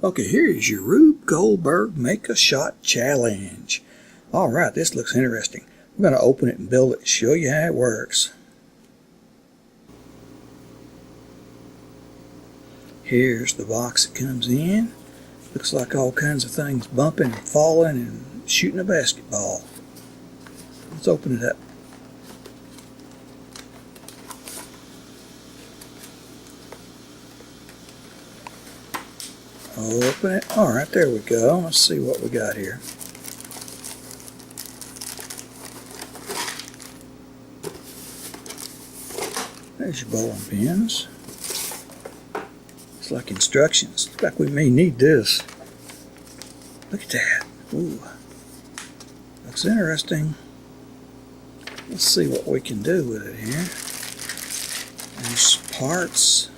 Okay, here is your Rube Goldberg Make a Shot Challenge. Alright, this looks interesting. I'm going to open it and build it and show you how it works. Here's the box that comes in. Looks like all kinds of things bumping and falling and shooting a basketball. Let's open it up. Open it. Alright, there we go. Let's see what we got here. There's your bowling pins. It's like instructions. Looks like we may need this. Look at that. Ooh. Looks interesting. Let's see what we can do with it here. There's parts.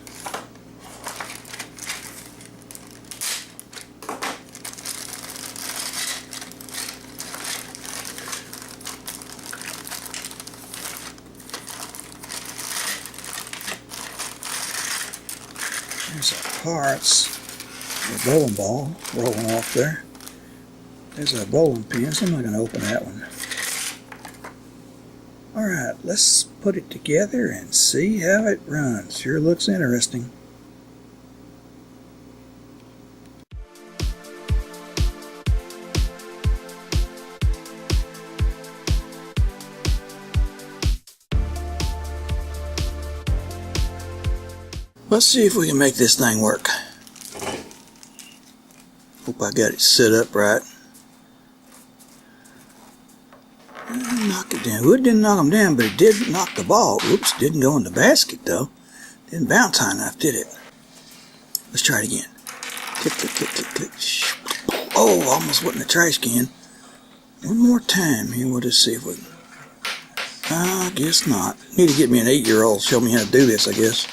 There's our parts. The bowling ball rolling off there. There's our bowling pins. I'm not going to open that one. Alright, let's put it together and see how it runs. Sure looks interesting. Let's see if we can make this thing work. Hope I got it set up right. Knock it down. Well, it didn't knock them down, but it did knock the ball. Oops, didn't go in the basket though. Didn't bounce high enough, did it? Let's try it again. Click, click, click, click, click. Oh, almost went in the trash can. One more time here. We'll just see if we can. I guess not. Need to get me an 8-year-old to show me how to do this, I guess.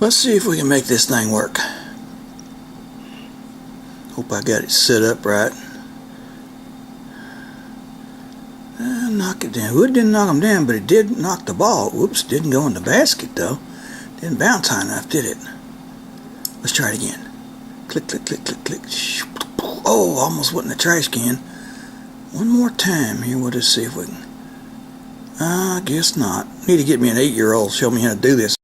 Let's see if we can make this thing work. Hope I got it set up right. Knock it down. Well, it didn't knock them down, but it did knock the ball. Whoops, didn't go in the basket though. Didn't bounce high enough, did it? Let's try it again. Click, click, click, click, click. Oh, almost went in the trash can. One more time here. We'll just see if we can. I guess not. Need to get me an 8-year-old to show me how to do this.